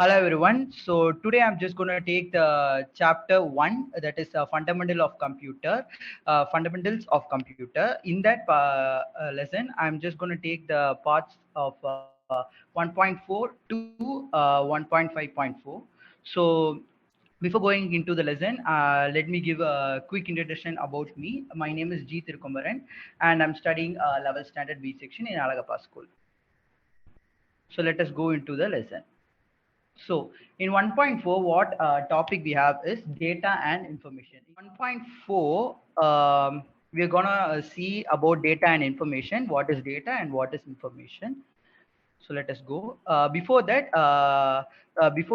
Hello everyone. So today I'm just going to take the chapter one, that is fundamentals of computer. In that lesson, I'm just going to take the parts of 1.4 to 1.5.4. So before going into the lesson, let me give a quick introduction about me. My name is G. Tirukumaran and I'm studying 11th standard B section in Alagappa School. So let us go into the lesson. So in 1.4, what topic we have is data and information. In 1.4, we're gonna see about data and information. What is data and what is information? So let us go. Before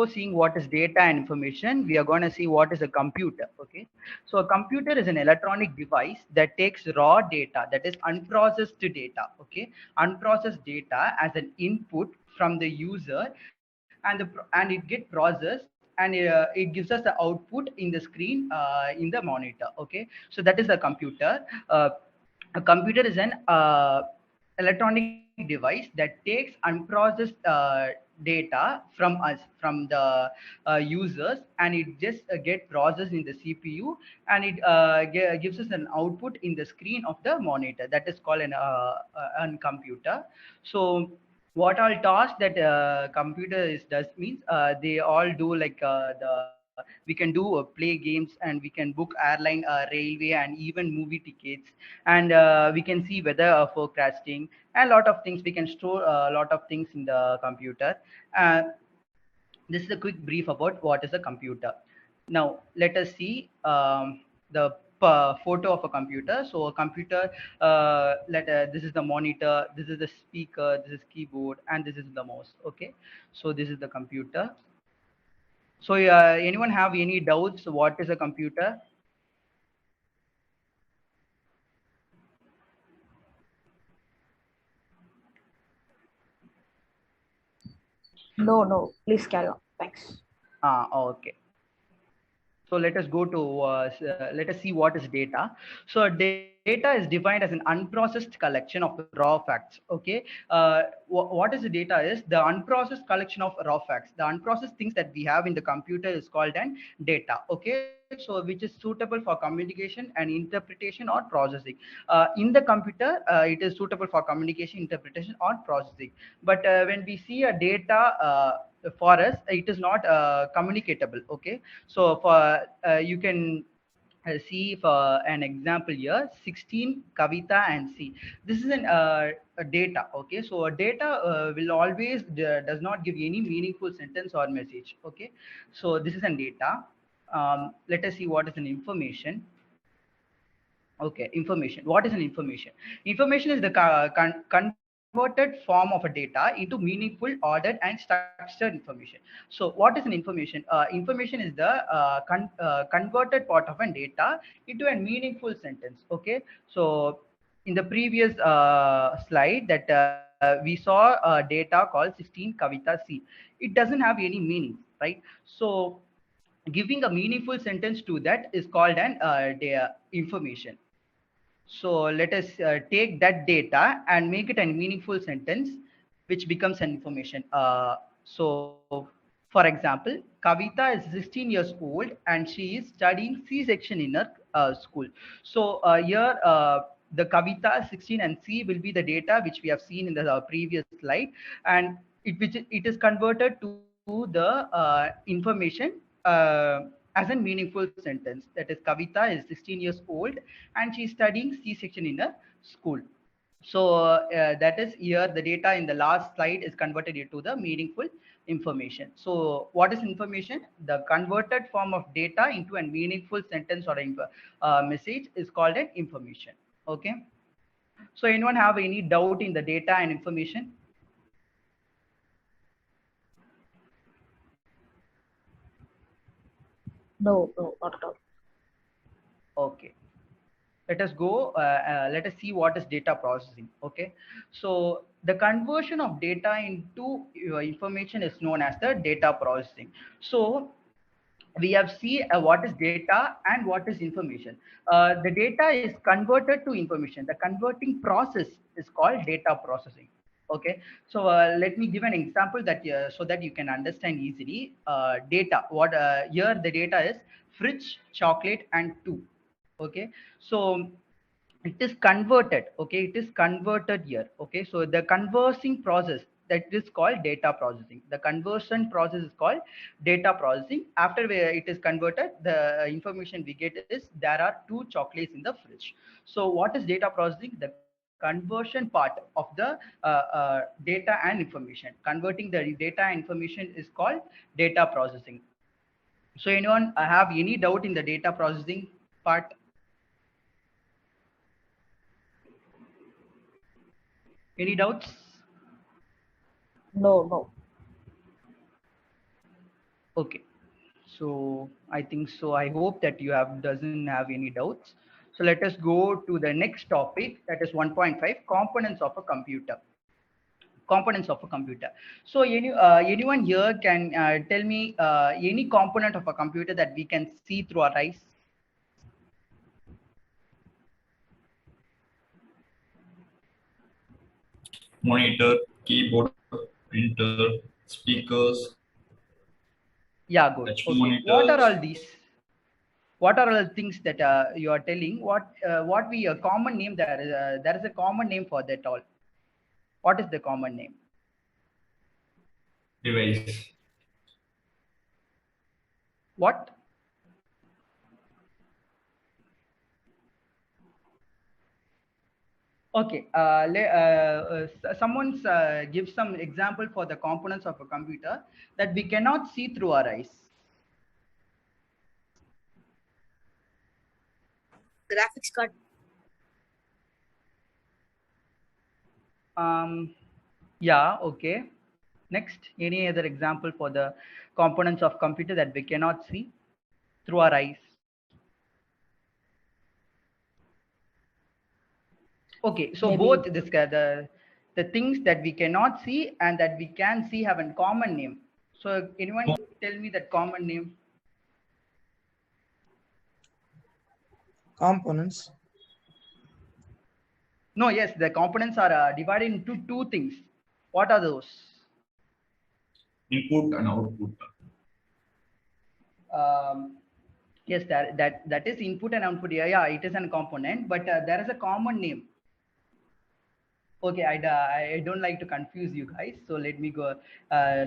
seeing what is data and information, we are going to see what is a computer. Okay. So a computer is an electronic device that takes raw data, that is unprocessed data. Okay. Unprocessed data as an input from the user, and it get processed, and it gives us the output in the screen in the monitor. Okay. So that is a computer. A computer is an electronic device that takes unprocessed data from us, from the users, and it just get processed in the CPU, and it gives us an output in the screen of the monitor. That is called an computer. So what all tasks that computer is does means they all do, like we can do play games, and we can book airline, railway, and even movie tickets, and we can see weather forecasting, and a lot of things. We can store a lot of things in the computer. uh, this is a quick brief about what is a computer. Now let us see the photo of a computer. So a computer, this is the monitor, this is the speaker, this is keyboard, and this is the mouse. Okay, so this is the computer. So anyone have any doubts what is a computer? No, no. Please carry on. Thanks. Okay. So let us go to let us see what is data. So data is defined as an unprocessed collection of raw facts. Okay, what is the data is the unprocessed collection of raw facts. The unprocessed things that we have in the computer is called an data. Okay, so which is suitable for communication and interpretation or processing. In the computer, it is suitable for communication, interpretation, or processing. But when we see a data, for us it is not communicatable. Okay, so for you can see for an example here, 16 Kavita and C. This is a data. Okay, so a data will always does not give any meaningful sentence or message. Okay, so this is an data. Let us see what is an information. Okay, information. What is an information? Information is the converted form of a data into meaningful, ordered, and structured information. So, what is an information? Information is the converted part of a data into a meaningful sentence. Okay, so in the previous slide that we saw data called 16 Kavita C. It doesn't have any meaning, right? So giving a meaningful sentence to that is called an information. So let us take that data and make it a meaningful sentence, which becomes an information. So, for example, Kavita is 16 years old and she is studying C-section in her school. So here, the Kavita 16 and C will be the data which we have seen in the previous slide, and it is converted to the information. As a meaningful sentence, that is Kavita is 16 years old and she is studying C-section in a school. So that is here the data in the last slide is converted into the meaningful information. So what is information? The converted form of data into a meaningful sentence or message is called an information. Okay, so anyone have any doubt in the data and information? No, no, not at all. Okay, let us go, let us see what is data processing. Okay, so the conversion of data into information is known as the data processing. So we have seen what is data and what is information. The data is converted to information. The converting process is called data processing. Okay, so let me give an example that so that you can understand easily. Data. What here the data is fridge, chocolate, and two. Okay, so it is converted. Okay, it is converted here. Okay, so the conversing process, that is called data processing. The conversion process is called data processing. After it is converted, the information we get is there are two chocolates in the fridge. So what is data processing? The conversion part of the data and information. Converting the data and information is called data processing. So anyone have any doubt in the data processing part? Any doubts? No, no. Okay, so I think so. I hope that you have doesn't have any doubts. So let us go to the next topic, that is 1.5 components of a computer. Components of a computer. So anyone here can tell me any component of a computer that we can see through our eyes? Monitor, keyboard, printer, speakers, Yeah, good. touch Okay, what are monitors, all these? What are all the things that you are telling? What we a common name there? There is a common name for that all. What is the common name? device. What? Okay. Someone's give some example for the components of a computer that we cannot see through our eyes. Graphics card. Yeah. Okay. Next, any other example for the components of computer that we cannot see through our eyes? Okay. So Maybe both the things that we cannot see and that we can see have a common name. So anyone tell me that common name? Components. No, yes, the components are divided into two things. What are those? Input and output. Yes, that is input and output. Yeah, it is a component, but there is a common name. Okay, I don't like to confuse you guys, so let me go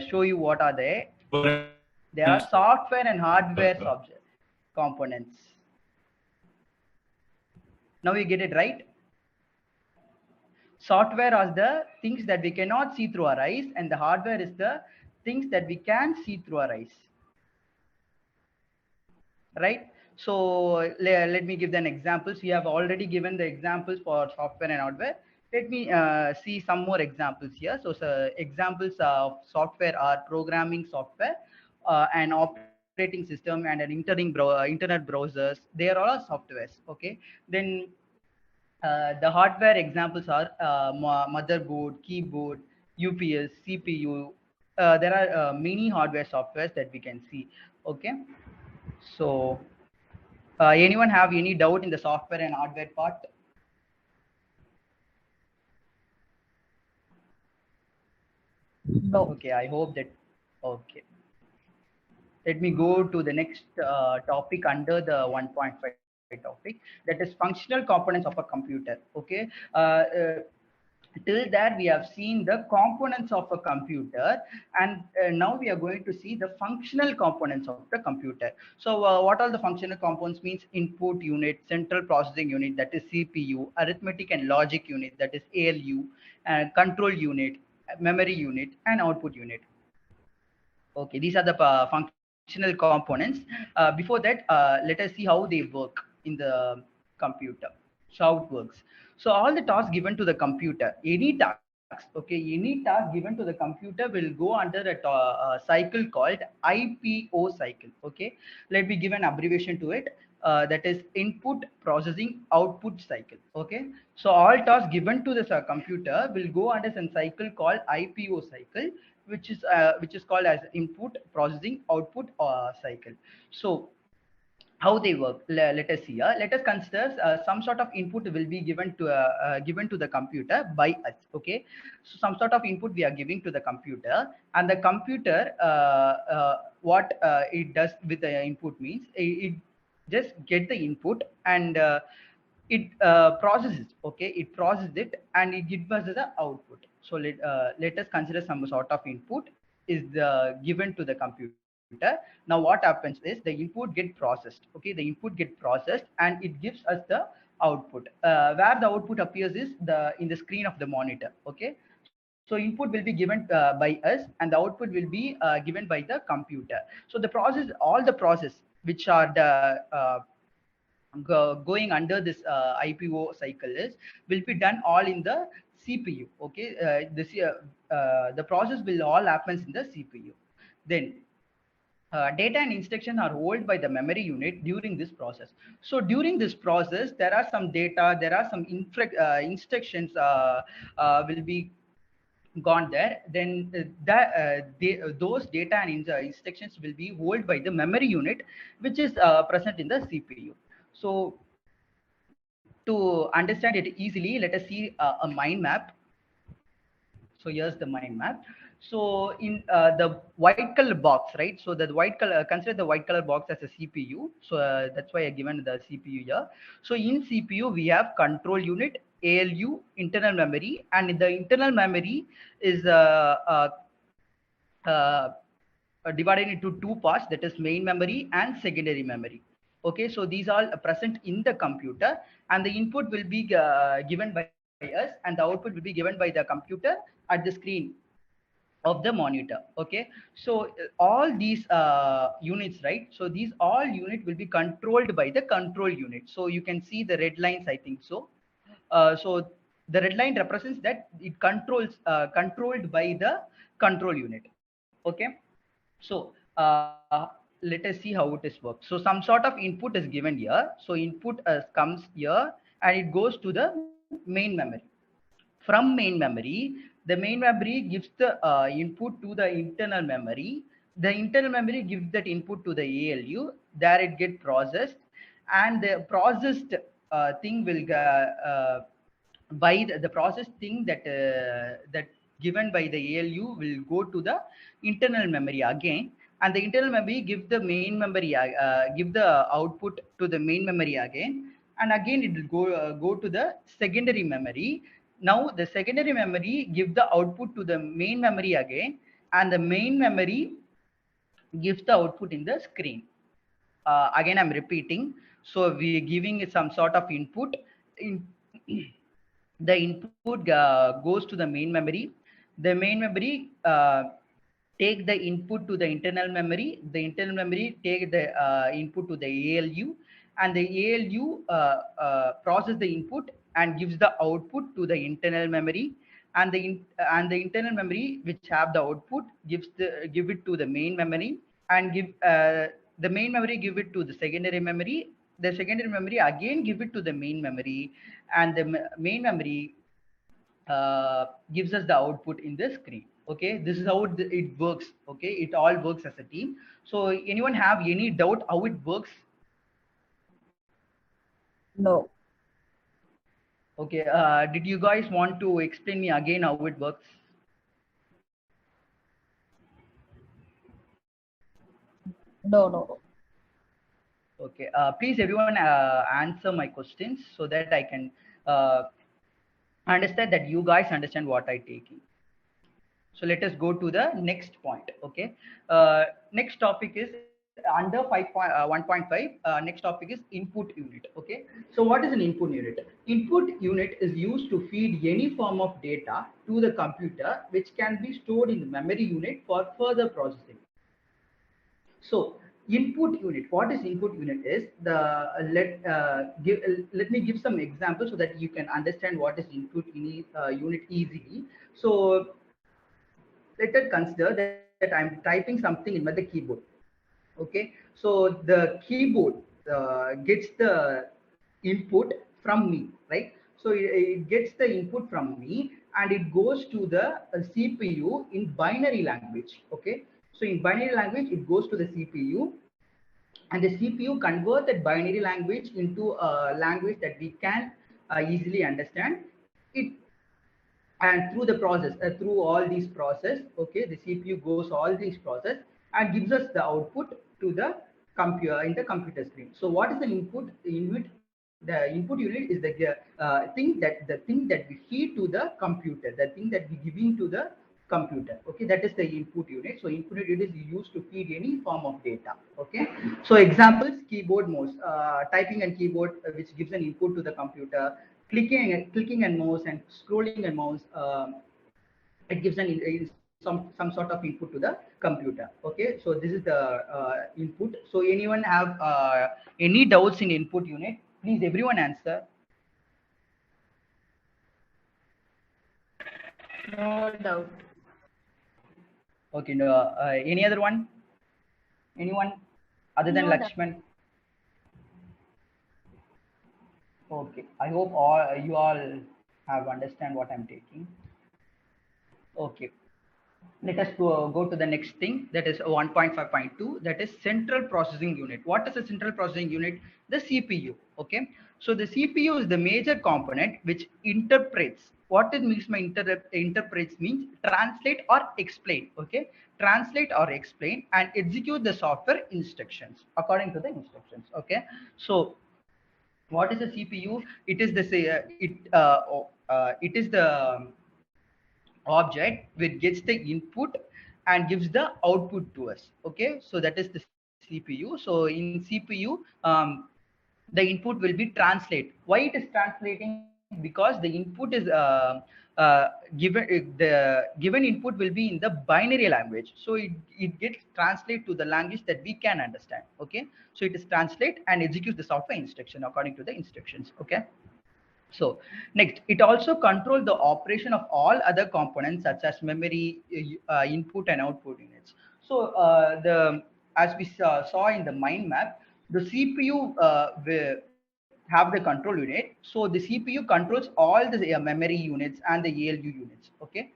show you what are they. There are software and hardware subject components. Now you get it right. Software are the things that we cannot see through our eyes, and the hardware is the things that we can see through our eyes. Right? So let me give them examples. We have already given the examples for software and hardware. Let me see some more examples here. So examples of software are programming software, an operating system, and an internet browsers. They are all softwares. Okay. Then the hardware examples are motherboard, keyboard, UPS, CPU. There are many hardware softwares that we can see. Okay. So anyone have any doubt in the software and hardware part? no. Okay, I hope that. Okay. Let me go to the next topic under the 1.5 topic, that is functional components of a computer. Okay. Till that we have seen the components of a computer, and now we are going to see the functional components of the computer. So what are the functional components means? Input unit, central processing unit, that is CPU, arithmetic and logic unit, that is ALU, control unit, memory unit, and output unit. Okay, these are the functional components. Before that, let us see how they work in the computer. So how it works. So all the tasks given to the computer, any tasks, okay, any task given to the computer will go under a cycle called IPO cycle. Okay, let me give an abbreviation to it. That is input processing output cycle. Okay, so all tasks given to the computer will go under some cycle called IPO cycle, which is called as input processing output cycle. So how they work. Let us see here. Let us consider some sort of input will be given to the computer by us. Okay, so some sort of input we are giving to the computer, and the computer what it does with the input means it just get the input and it processes. Okay, it processes it and it gives us the output. So let us consider some sort of input is given to the computer. Now what happens is the input get processed. Okay, the input get processed and it gives us the output. Where the output appears is the in the screen of the monitor. Okay, so input will be given by us and the output will be given by the computer. So the process, all the process which are the going under this IPO cycle is will be done all in the CPU. Okay, the process will all happens in the CPU. Then data and instructions are held by the memory unit during this process. So during this process, there are some data, there are some instructions will be gone there. Then those data and instructions will be held by the memory unit, which is present in the CPU. So to understand it easily, let us see a mind map. So here's the mind map. So in the white color box, right? So the white color, consider the white color box as a CPU. So that's why I given the CPU here. So in CPU, we have control unit, ALU, internal memory, and in the internal memory is divided into two parts, that is main memory and secondary memory. Okay, so these are present in the computer and the input will be given by us and the output will be given by the computer at the screen of the monitor. Okay, so all these units, right? So these all unit will be controlled by the control unit. So you can see the red lines, I think so. So the red line represents that it controls controlled by the control unit. Okay, so let us see how it is worked. So some sort of input is given here. So input comes here and it goes to the main memory. From main memory, the main memory gives the input to the internal memory. The internal memory gives that input to the ALU. There it get processed, and the processed thing will by the processed thing that given by the ALU will go to the internal memory again, and the internal memory give the main memory give the output to the main memory again, and again it will go to the secondary memory. Now the secondary memory give the output to the main memory again, and the main memory gives the output in the screen. Again I'm repeating. So we are giving some sort of input in the input goes to the main memory. The main memory take the input to the internal memory. The internal memory take the input to the ALU, and the ALU process the input and gives the output to the internal memory, and the internal memory which have the output give it to the main memory, and give the main memory give it to the secondary memory. The secondary memory again give it to the main memory, and the main memory gives us the output in the screen. Okay, this is how it works. Okay, it all works as a team. So anyone have any doubt how it works? No. Okay, did you guys want to explain me again how it works? No. Okay, please everyone answer my questions so that I can understand that you guys understand what I taking. So let us go to the next point. Okay, next topic is under 1.5. Next topic is input unit. Okay, so what is an input unit? Input unit is used to feed any form of data to the computer, which can be stored in the memory unit for further processing. So input unit, what is input unit is the let me give some examples so that you can understand what is input unit easily. So let us consider that I'm typing something in the keyboard. Okay, so the keyboard gets the input from me, right? So it gets the input from me and it goes to the CPU in binary language. Okay, so in binary language it goes to the CPU, and the CPU convert that binary language into a language that we can easily understand. It and through the process, through all these process, okay, the CPU goes all these process and gives us the output to the computer in the computer screen. So what is the input? The input unit is the thing that we feed to the computer, the thing that we giving to the computer. Okay, that is the input unit. So input unit is used to feed any form of data. Okay, so examples: keyboard, mouse, typing and keyboard, which gives an input to the computer. Clicking and mouse and scrolling and mouse, it gives some sort of input to the computer. Okay, so this is the input. So anyone have any doubts in input unit? Please, everyone answer. No doubt. Okay, no, any other one? Anyone other than No doubt. Lakshman? Okay, I hope you all have understand what I'm taking. Okay, let us go to the next thing, that is 1.5.2, that is central processing unit. What is a central processing unit? The CPU. Okay, so the CPU is the major component which interprets. What it means by interprets means translate or explain. Okay, translate or explain and execute the software instructions according to the instructions. Okay, so what is the CPU? It is the it is the object which gets the input and gives the output to us. Okay, so that is the CPU. So in CPU, the input will be translate. Why it is translating? Because the input is the given input will be in the binary language, so it gets translate to the language that we can understand. Okay, so it is translate and execute the software instruction according to the instructions. Okay, so next, it also controls the operation of all other components such as memory, input and output units. So the as we saw in the mind map, the CPU will have the control unit. So the CPU controls all the memory units and the ALU units. Okay,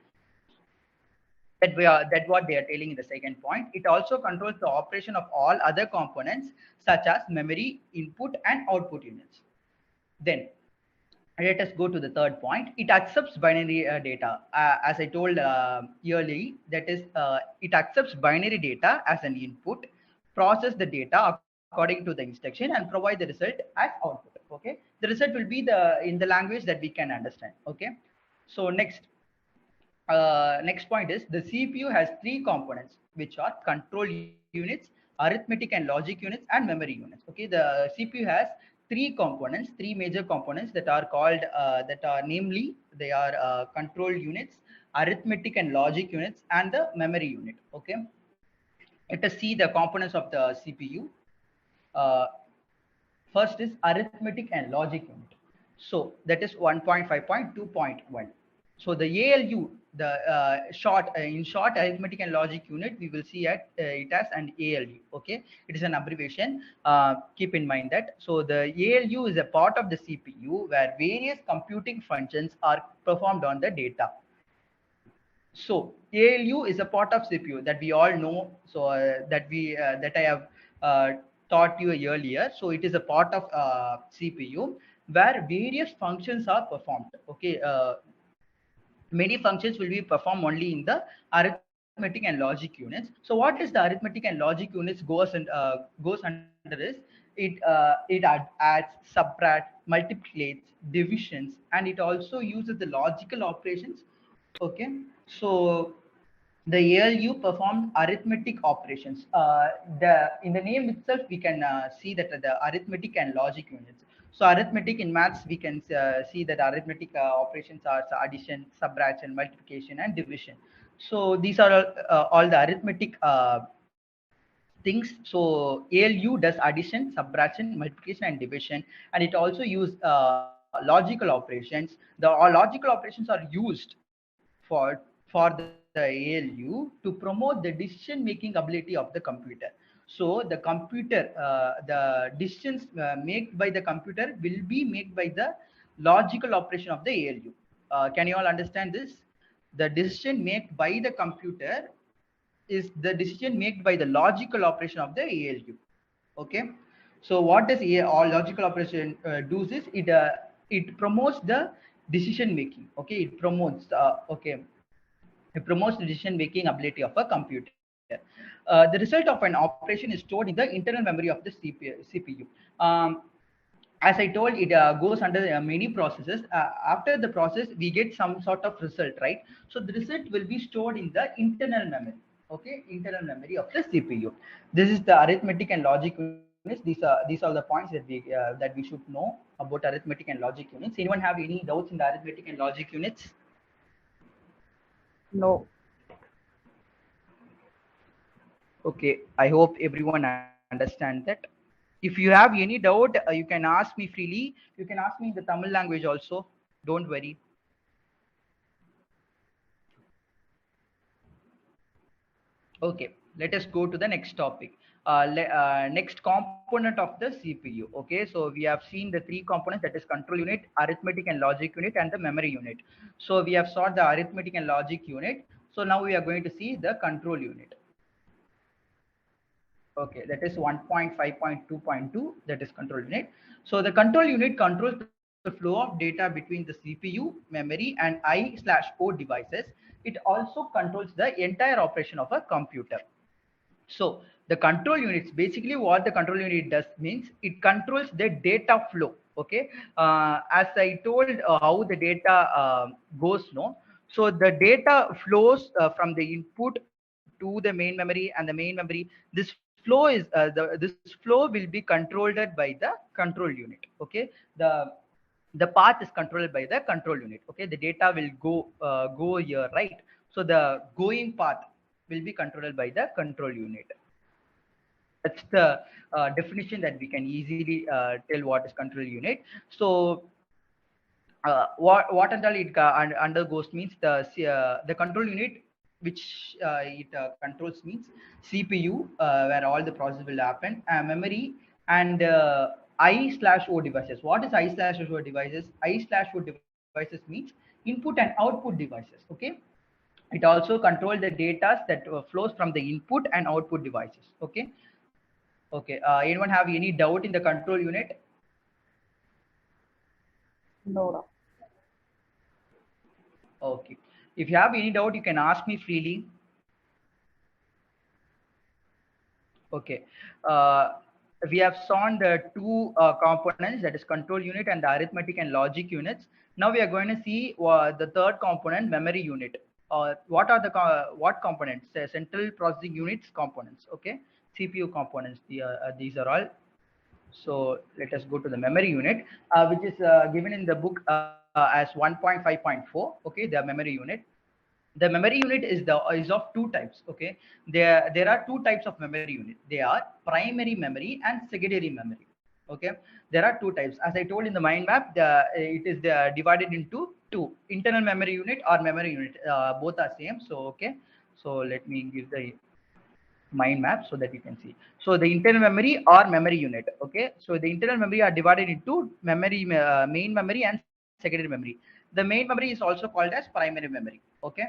that what they are telling in the second point. It also controls the operation of all other components such as memory, input and output units. Then let us go to the third point. It accepts binary data. As I told earlier, that is, it accepts binary data as an input, process the data according to the instruction, and provide the result as output. Okay, the result will be in the language that we can understand. Okay, so next point is the CPU has three components, which are control units, arithmetic and logic units, and memory units. Okay, the CPU has three components, three major components that are called that are namely they are control units, arithmetic and logic units, and the memory unit. Okay, let us see the components of the CPU. Uh, First is arithmetic and logic unit. So that is 1.5.2.1. So the ALU, the in short arithmetic and logic unit, we will see it as an ALU. Okay, it is an abbreviation. Keep in mind that. So the ALU is a part of the CPU where various computing functions are performed on the data. So ALU is a part of CPU that we all know. So that I have taught you earlier. So it is a part of CPU where various functions are performed. Okay, many functions will be performed only in the arithmetic and logic units. So what is the arithmetic and logic units goes under is it adds, subtract, multiplicates, divisions, and it also uses the logical operations. Okay, so the ALU performed arithmetic operations. The in the name itself, we can see that the arithmetic and logic units. So arithmetic in maths, we can see that arithmetic operations are addition, subtraction, multiplication, and division. So these are all the arithmetic things. So ALU does addition, subtraction, multiplication, and division, and it also use logical operations. The all logical operations are used for the ALU to promote the decision making ability of the computer. So the computer, the decisions made by the computer will be made by the logical operation of the ALU. Can you all understand this? The decision made by the computer is the decision made by the logical operation of the ALU. Okay, so what does all logical operation does is it promotes the decision making. Okay, it promotes the decision making ability of a computer. The result of an operation is stored in the internal memory of the CPU. As I told, it goes under many processes. After the process, we get some sort of result, right? So the result will be stored in the internal memory. Okay, internal memory of the CPU. This is the arithmetic and logic units. These are the points that we should know about arithmetic and logic units. Anyone have any doubts in the arithmetic and logic units? No. Okay, I hope everyone understand that. If you have any doubt, you can ask me freely. You can ask me in the Tamil language also. Don't worry. Okay, let us go to the next topic. Next component of the CPU. Okay, so we have seen the three components, that is control unit, arithmetic and logic unit, and the memory unit. So we have saw the arithmetic and logic unit. So now we are going to see the control unit. Okay, that is 1.5.2.2, that is control unit. So the control unit controls the flow of data between the CPU, memory, and I/O devices. It also controls the entire operation of a computer. So the control units, basically what the control unit does means it controls the data flow. Okay, as I told how the data goes, no. So the data flows from the input to the main memory, and the main memory. This flow is this flow will be controlled by the control unit. Okay, the path is controlled by the control unit. Okay, the data will go here, right? So the going path will be controlled by the control unit. That's the definition that we can easily tell what is control unit. So what until it undergoes means the control unit which it controls means CPU, where all the process will happen, memory, and I/O devices. What is I/O devices? I/O devices means input and output devices. Okay, it also controls the data that flows from the input and output devices. Okay, okay. Anyone have any doubt in the control unit? No. Okay. If you have any doubt, you can ask me freely. Okay. We have shown the two components, that is control unit and the arithmetic and logic units. Now we are going to see the third component, memory unit. What are the what components? Central processing units components. Okay, CPU components. These are all. So let us go to the memory unit, which is given in the book as 1.5.4. Okay, the memory unit. The memory unit is of two types. Okay, there are two types of memory unit. They are primary memory and secondary memory. Okay, there are two types. As I told in the mind map, it is divided into two: internal memory unit or memory unit. Both are same. So okay, so let me give the mind map so that you can see. So the internal memory or memory unit. Okay, so the internal memory are divided into memory, main memory and secondary memory. The main memory is also called as primary memory. Okay,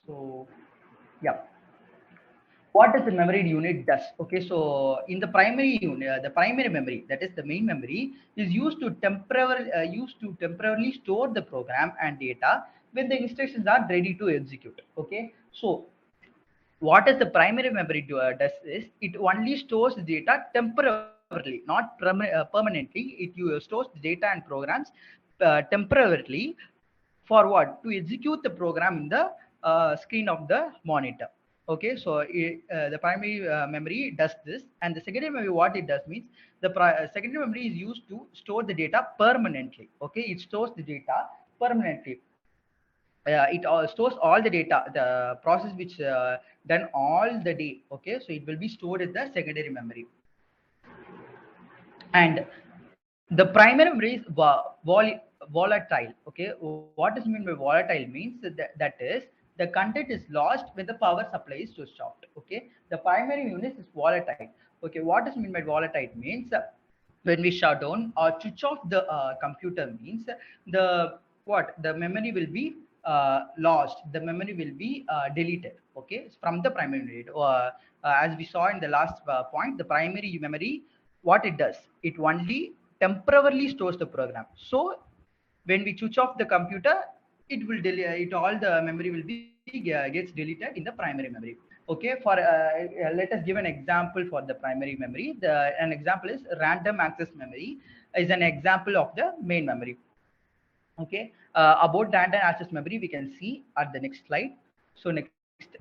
so yeah, what does the memory unit does? Okay, so in the primary unit, the primary memory, that is the main memory, is used to temporarily store the program and data when the instructions are ready to execute. Okay, so what does the primary memory does is it only stores the data temporarily, not permanently. It stores the data and programs temporarily for what? To execute the program in the screen of the monitor. Okay, so the primary memory does this, and the secondary memory, what it does means the secondary memory is used to store the data permanently. Okay, it stores the data permanently. It stores all the data, the process which done all the day. Okay, so it will be stored in the secondary memory. And the primary memory is volatile. Okay, what does mean by volatile means that is the content is lost when the power supply is switched off. Okay, the primary unit is volatile. Okay, what does mean by volatile means when we shut down or switch off the computer means the memory will be lost, the memory will be deleted, okay, from the primary memory. As we saw in the last point, the primary memory, what it does, it only temporarily stores the program. So when we switch off the computer, it will delete it, all the memory will be gets deleted in the primary memory. Okay, for let us give an example for the primary memory. An example is random access memory is an example of the main memory. Okay, about random access memory, we can see at the next slide. So next,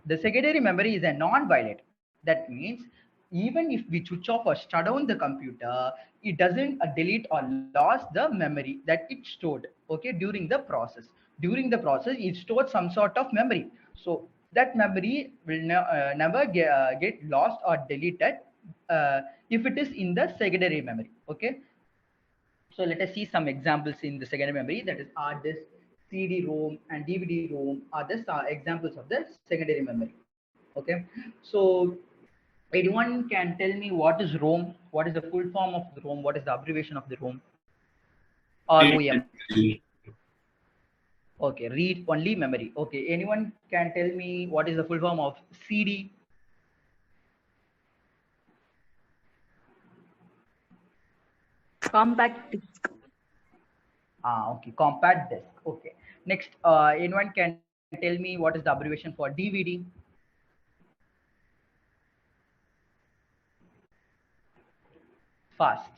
the secondary memory is a non-violate. That means even if we switch off or shut down the computer, it doesn't delete or lost the memory that it stored. Okay, during the process. During the process, it stored some sort of memory. So that memory will never get lost or deleted if it is in the secondary memory. Okay, so let us see some examples in the secondary memory, that is hard disk, CD-ROM, and DVD-ROM are the examples of the secondary memory. Okay, so anyone can tell me what is ROM? What is the full form of the ROM? What is the abbreviation of the ROM? ROM. Okay, read only memory. Okay, anyone can tell me what is the full form of CD? Compact disk. Okay, compact disk. Okay. Next, anyone can tell me what is the abbreviation for DVD? Fast.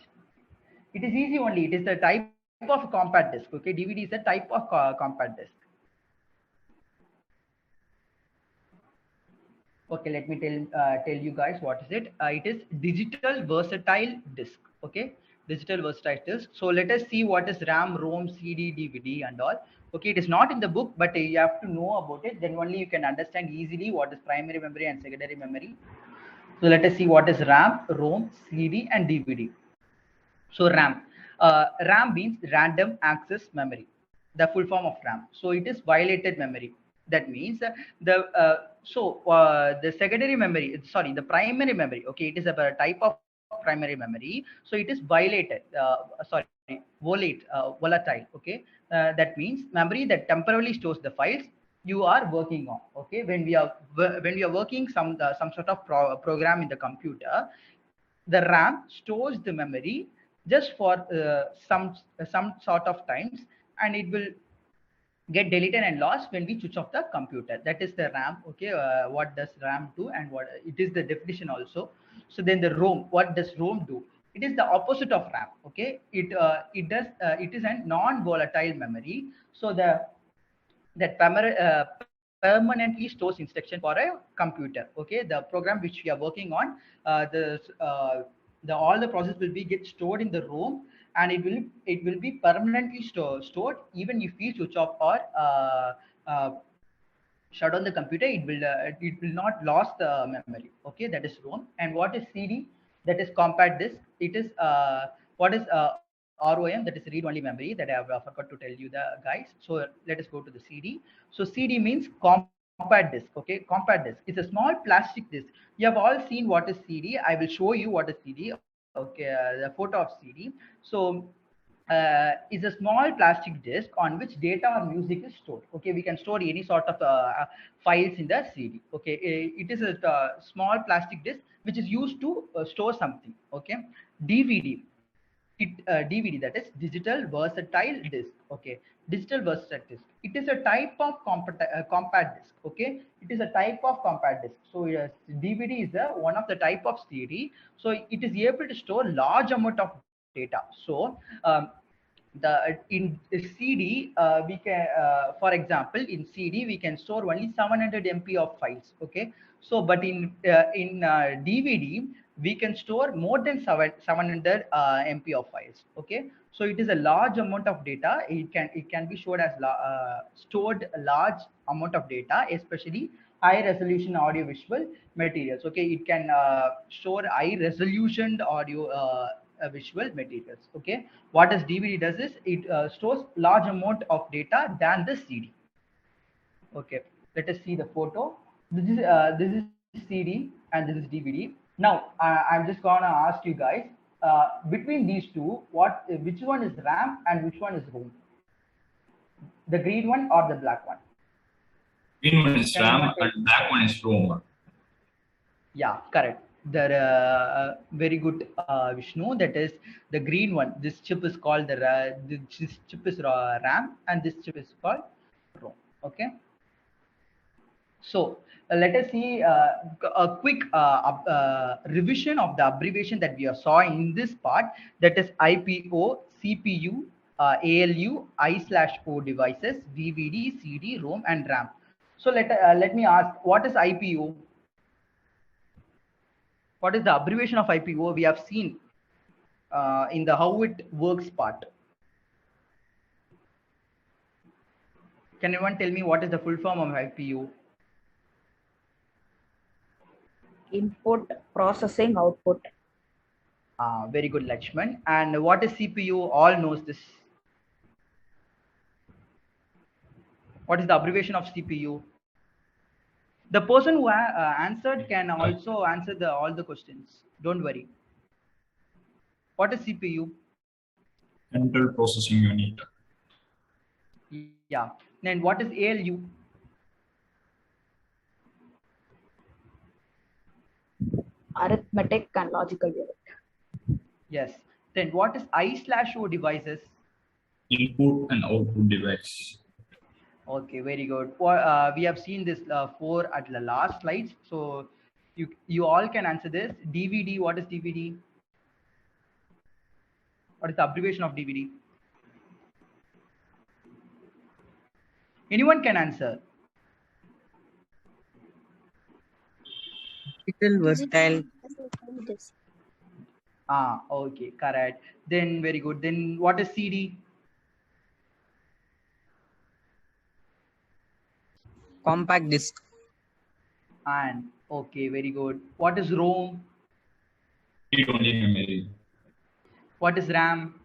It is easy only. It is the type of compact disk. Okay, DVD is a type of compact disk. Okay, let me tell you guys what is it. It is digital versatile disk. Okay, digital versatile disk. So let us see what is RAM, ROM, CD, DVD, and all. Okay, it is not in the book, but you have to know about it. Then only you can understand easily what is primary memory and secondary memory. So let us see what is RAM, ROM, CD, and DVD. So RAM. RAM means random access memory, the full form of RAM. So it is violated memory. That means the secondary memory, sorry, the primary memory. Okay, it is a type of primary memory. So it is violated. Volatile. Okay, that means memory that temporarily stores the files you are working on. Okay, when we are working some sort of program in the computer, the RAM stores the memory just for some sort of times, and it will get deleted and lost when we switch off the computer. That is the RAM. Okay, what does RAM do, and what it is the definition also. So then the ROM, what does ROM do? It is the opposite of RAM. Okay, it is a non-volatile memory. So that permanently stores instruction for a computer. Okay, the program which we are working on, the all the process will be get stored in the ROM, and it will be permanently stored even if we switch off or shut down the computer. It will not lose the memory. Okay, that is ROM. And what is CD? That is compact disk. It is what is ROM? That is read only memory, that I have forgot to tell you the guys. So let us go to the CD. So CD means compact disk. Okay, compact disk. It's a small plastic disk. You have all seen what is CD. I will show you what is CD. Okay, the photo of CD. So is a small plastic disk on which data or music is stored. Okay, we can store any sort of files in the CD. Okay, it is a small plastic disk which is used to store something. Okay, DVD. DVD, that is digital versatile disk. Okay, digital versatile disk. It is a type of compact disk. Okay, it is a type of compact disk. So yes, DVD is one of the type of CD. So it is able to store large amount of data. So in CD, we can, for example, in CD we can store only 700 MB of files. Okay, so but in DVD we can store more than 700 MB of files. Okay, so it is a large amount of data. It can be stored a large amount of data, especially high resolution audio visual materials. Okay, it can store high resolution audio visual materials. Okay, what does DVD does is it stores large amount of data than the CD. Okay, let us see the photo. This is CD and this is DVD. Now I'm just gonna ask you guys, between these two, which one is RAM and which one is ROM? The green one or the black one? Green one is Can RAM anyone tell? and black one is ROM. Yeah, correct. The very good, Vishnu. That is the green one. This chip is called this chip is RAM, and this chip is called ROM. Okay. So let us see a quick revision of the abbreviation that we saw in this part. That is IPO, CPU, ALU, I/O devices, DVD, CD, ROM, and RAM. So let me ask, what is IPO? What is the abbreviation of IPO? We have seen in the how it works part. Can anyone tell me what is the full form of IPO? Input, processing, output. Very good, Lakshman. And what is CPU? All knows this. What is the abbreviation of CPU? The person who answered can also answer all the questions. Don't worry. What is CPU? Central Processing Unit. Yeah. Then what is ALU? Arithmetic and logical unit. Yes. Then what is I/O devices? Input and output device. Okay, very good. We have seen this 4 at the last slides. So you all can answer this. DVD, what is DVD? What is the abbreviation of DVD? Anyone can answer. Digital versatile. Okay, correct. Then very good. Then what is CD? Compact disc. And okay, very good. What is ROM? Read-only memory. What is RAM?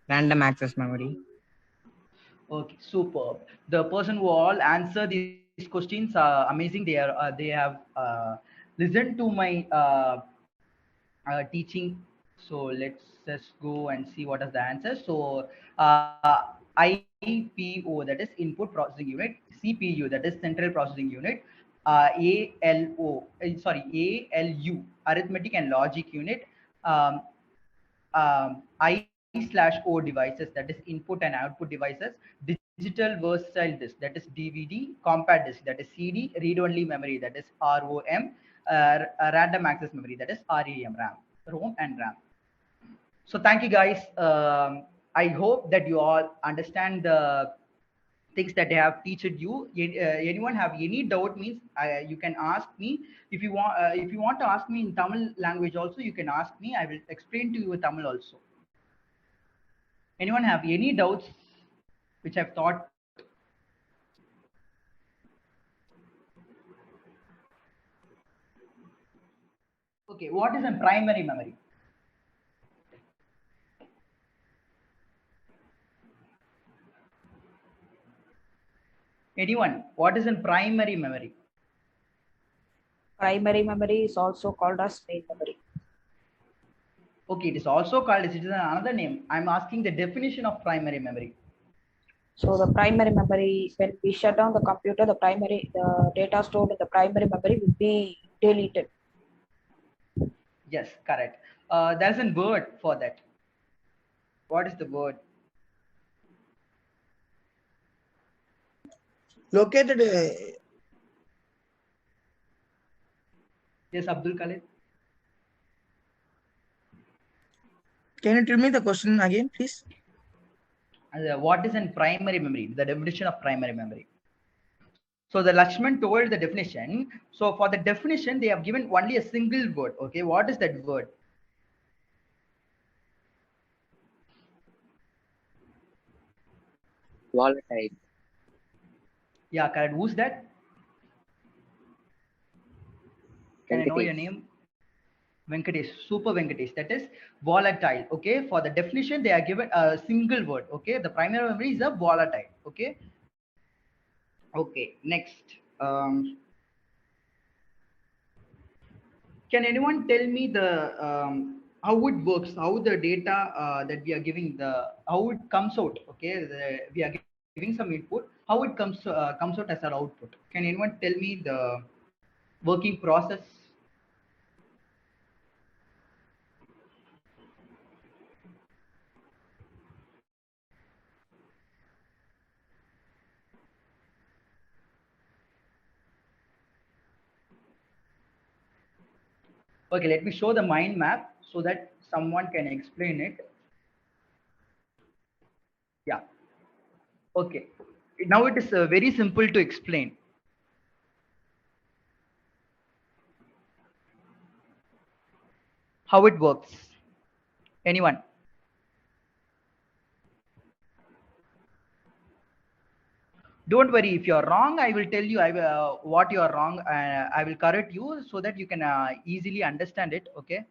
Random access memory. Okay, superb. The person who all answer these questions are amazing. They have listened to my teaching. So let's just go and see what is the answer. So IPO, that is input processing unit. CPU, that is central processing unit. ALU, arithmetic and logic unit. I/O devices, that is input and output devices. Digital versatile disk, that is DVD. Compact disk, that is CD. Read-only memory, that is ROM. Random access memory, that is ROM and RAM. So thank you guys. I hope that you all understand the things that they have taught you. Anyone have any doubt means you can ask me. If you want to ask me in Tamil language also, you can ask me. I will explain to you in Tamil also. Anyone have any doubts which I've taught? Okay, what is a primary memory? Anyone? What is in primary memory? Primary memory is also called as main memory. Okay, it is also called, it is another name. I'm asking the definition of primary memory. So the primary memory, when we shut down the computer, the data stored in the primary memory will be deleted. Yes, correct. There's a word for that. What is the word? Located. Yes, Abdul Khalid. Can you tell me the question again, please? What is in primary memory? The definition of primary memory. So the Lakshman told the definition. So for the definition, they have given only a single word. Okay, what is that word? Volatile. Yeah, correct. Who's that? Can I know your name? Venkatesh, Super Venkatesh. That is volatile. Okay, for the definition, they are given a single word. Okay, the primary memory is a volatile. Okay. Okay, next. Can anyone tell me the how it works, how the data that we are giving, how it comes out? Okay, we are giving some input. how it comes out as an output. Can anyone tell me the working process? Okay, let me show the mind map so that someone can explain it. Yeah. Okay. Now it is very simple to explain. How it works. Anyone? Don't worry, if you're wrong, I will tell you what you are wrong. I will correct you so that you can easily understand it. Okay.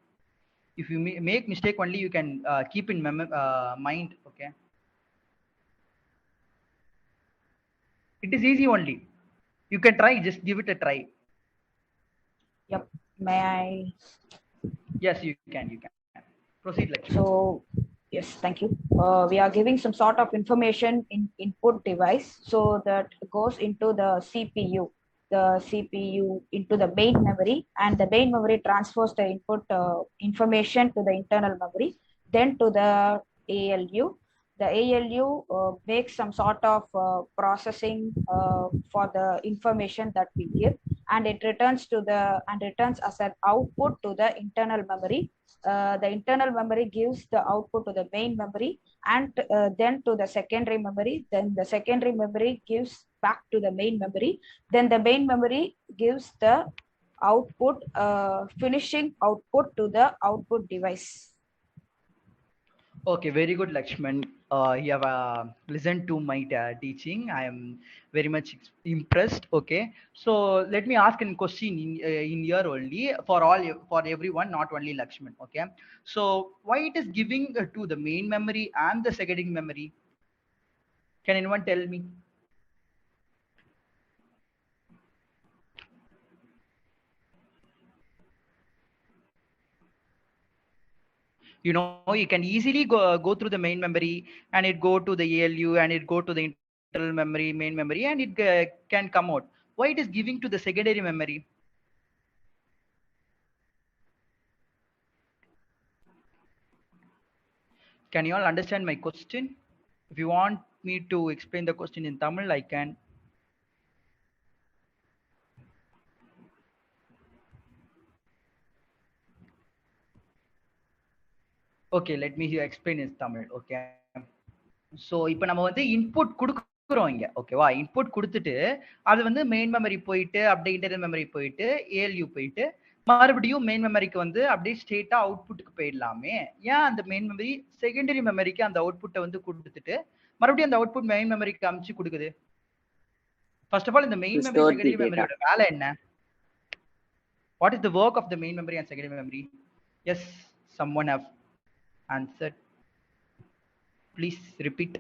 If you make mistake only, you can keep in mind. Okay. It is easy only. You can try. Just give it a try. Yep. May I? Yes, you can. You can proceed, Lakshmi. So, yes, thank you. We are giving some sort of information in input device, so that goes into the CPU. The CPU into the main memory, and the main memory transfers the input information to the internal memory, then to the ALU. The ALU makes some sort of processing for the information that we give, and it returns as an output to the internal memory. The internal memory gives the output to the main memory, and then to the secondary memory. Then the secondary memory gives back to the main memory. Then the main memory gives the output, finishing output to the output device. Okay, very good, Lakshman. You have listened to my teaching. I am very much impressed. Okay, so let me ask a question in here only for everyone, not only Lakshman. Okay, so why it is giving to the main memory and the secondary memory? Can anyone tell me? You can easily go through the main memory, and it go to the ALU, and it go to the internal memory, main memory, and it can come out. Why it is giving to the secondary memory? Can you all understand my question? If you want me to explain the question in Tamil, I can. Okay, let me explain in Tamil. Okay. So இப்போ நம்ம வந்து input கொடுக்குறோம் இங்க, ஓகேவா? Input கொடுத்துட்டு அது வந்து main memory போயிட்டு அப்படியே இன்டர்னல் மெமரி போயிட்டு ஏஎல்யூ போயிட்டு மறுபடியும் மெயின் மெமரிக்கு வந்து அப்படியே ஸ்ட்ரெயிட்டா அவுட்புட்டுக்கு போயிடலாமே. ஏன் அந்த மெயின் மெமரி செகண்டரி மெமரிக்கு அந்த அவுட்புட்டை வந்து கொடுத்துட்டு மறுபடியும் அந்த அவுட்புட் மெயின் மெமரிக்கு அமைச்சு கொடுக்குது? ஃபர்ஸ்ட் ஆஃப் ஆல் இந்த மெயின் மெமரி செகண்டரி மெமரியோட வேலை என்ன? What is the work of the main memory and secondary memory? Yes, someone have answered. Please repeat.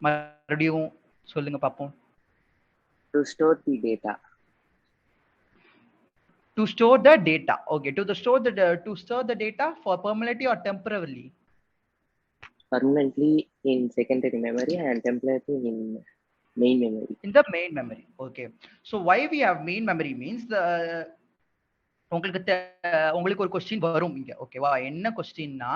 மறுபடியும் சொல்லுங்க பாப்போம். To store the data. To store the data. Okay. To store the data for permanently or temporarily? Permanently in secondary memory and temporarily in main memory. In the main memory. Okay. So why we have main memory means உங்களுக்கு ஒரு question வரும் இங்க, ஓகேவா? என்ன கொஸ்டின்னா,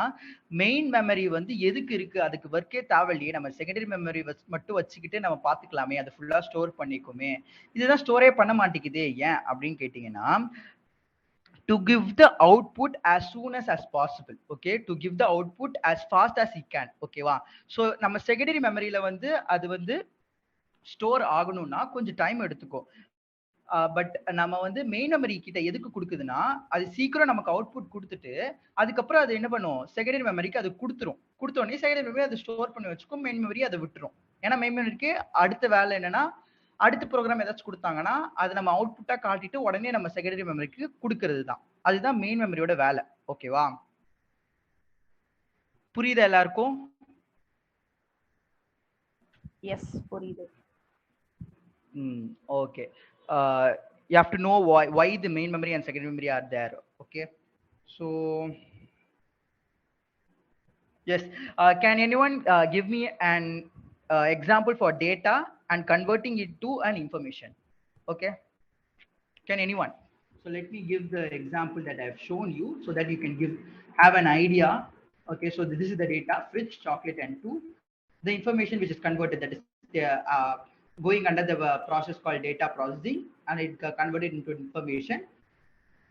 main memory வந்து எதுக்கு இருக்கு? அதுக்கு ஒர்க்கே தேவையில்லையே, நம்ம செகண்டரி மெமரி மட்டும் வச்சுக்கிட்டு நம்ம பாத்துக்கலாமே, அது ஃபுல்லா ஸ்டோர் பண்ணிக்குமே. இதுதான் ஸ்டோரே பண்ண மாட்டேங்குது, ஏன் அப்படின்னு கேட்டீங்கன்னா, to give the output as soon as possible. Okay, to give the output as fast as he can. ஓகேவா? ஸோ நம்ம செகண்டரி மெமரியில வந்து அது வந்து ஸ்டோர் ஆகணும்னா கொஞ்சம் டைம் எடுத்துக்கும். பட் நம்ம வந்து மெயின் மெமரி கிட்ட எதுக்கு கொடுக்குதுன்னா, அது சீக்கிரம் நமக்கு அவுட்புட் கொடுத்துட்டு அதுக்கப்புறம் அது என்ன பண்ணும், செகண்டரி மெமரிக்கு அது கொடுத்தோடனே செகண்டரி மெமரி அதை ஸ்டோர் பண்ணி வச்சுக்கும், மெயின் மெமரி அதை விட்டுரும். ஏன்னா மெயின் மெமரிக்கு அடுத்த வேலை என்னன்னா, அடுத்த ப்ரோக்ராம் ஏதாச்சும் கொடுத்தாங்கன்னா அதை நம்ம அவுட்புட்டா காட்டிட்டு உடனே நம்ம செகண்டரி மெமரிக்கு கொடுக்கறது தான். அதுதான் மெயின் மெமரியோட வேலை. ஓகேவா? புரியுதா எல்லாருக்கும்? எஸ், புரியுது. Okay. You have to know why the main memory and secondary memory are there. Okay. So yes, can anyone give me an example for data and converting it to an information. Okay, can anyone? So let me give the example that I've shown you so that you can have an idea. Okay, so this is the data: fridge, chocolate, and two. The information which is converted, that is going under the process called data processing, and it converted into information.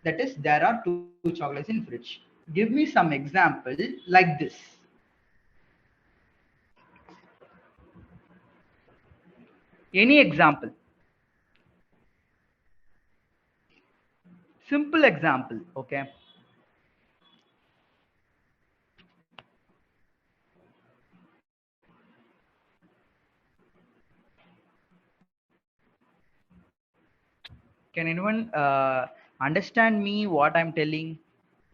That is, there are two chocolates in fridge. Give me some example like this. Any example? Simple example, okay? Can anyone understand me what I'm telling?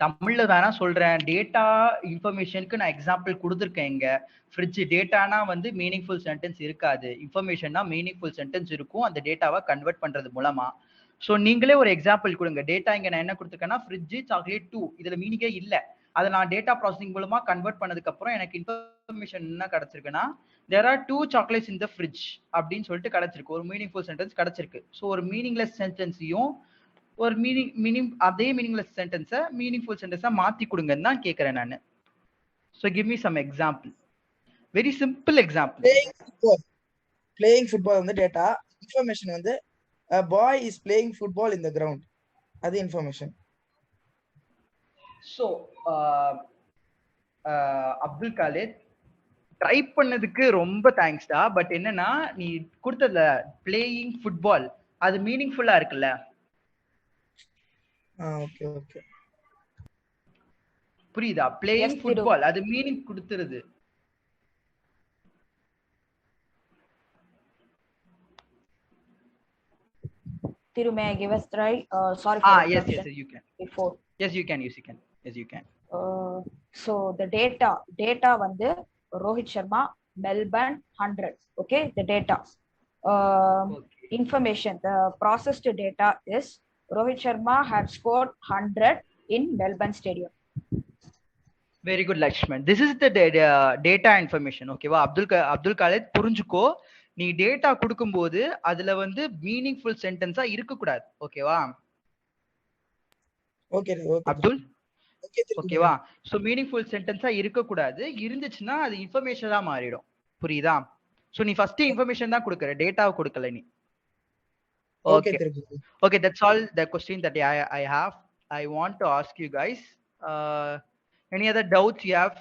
தமிழ்ல தானா சொல்றேன். Data இன்ஃபர்மேஷனுக்கு நான் example கொடுத்துருக்கேன். இங்க fridge டேட்டானா வந்து meaningful sentence இருக்காது, இன்ஃபர்மேஷன்னா meaningful sentence இருக்கும், அந்த டேட்டாவை கன்வெர்ட் பண்றது மூலமா. ஸோ நீங்களே ஒரு எக்ஸாம்பிள் கொடுங்க. டேட்டா இங்க நான் என்ன கொடுத்துருக்கேன்னா ஃப்ரிட்ஜ், சாக்லேட், 2. இதுல மீனிங்கே இல்லை. அதை நான் டேட்டா ப்ராசஸிங் மூலமா கன்வெர்ட் பண்ணதுக்கு அப்புறம் எனக்கு இன்ஃபர்மேஷன் என்ன கிடைச்சிருக்குன்னா, there are 2 chocolates in the fridge அப்படின்னு சொல்லிட்டு கிடைச்சிருக்கு. ஒரு மீனிங்ஃபுல் சென்டென்ஸ் கிடைச்சிருக்கு. ஸோ ஒரு மீனிங்லெஸ் சென்டென்ஸையும் ஒரு அதே மீனிங்லெஸ் சென்டென்ஸை மீனிங்ஃபுல் சென்டென்ஸா மாத்தி கொடுங்கன்னு தான் கேட்கறேன் நான். So give me some example, very simple example. Playing football வந்து டேட்டா, இன்ஃபர்மேஷன் வந்து a boy is playing football in the ground, அது information. So Abdul Khalid, try பண்ணதுக்கு ரொம்ப தேங்க்ஸ்டா. பட் என்னன்னா, நீ கொடுத்ததுல பிளேயிங் ஃபுட்பால் அது மீனிங்ஃபுல்லா இருக்குல்ல? ஓகே ஓகே, புரியுதா? பிளேயிங் ஃபுட்பால் அது மீனிங் கொடுத்துருது. Thiru, may I give a try? Sorry for yes, you can. Before. Yes, you can. Yes, you can. So the data வந்து Rohit Sharma, Melbourne, 100. Okay, the data. Okay. Information, the processed data is Rohit Sharma had scored 100 in Melbourne Stadium. Very good, Lakshman. This is the data information. Okay, வா Abdul Khalid, புரிஞ்சுக்கோ. நீ data கொடுக்கும்போது அதுல வந்து meaningful சென்டென்ஸா இருக்க கூடாது. ஓகேவா அப்துல்? ஓகேவா? சோ மீனிங்ஃபுல் சென்டென்ஸா இருக்க கூடாது. இருந்துச்சுன்னா அது இன்ஃபர்மேஷனா மாறிடும். புரியுதா? சோ நீ ஃபர்ஸ்ட் இன்ஃபர்மேஷன் தான் கொடுக்கற, டேட்டாவை கொடுக்கல நீ. Okay, that's all the question that I have. I want to ask you guys, any other doubts you have?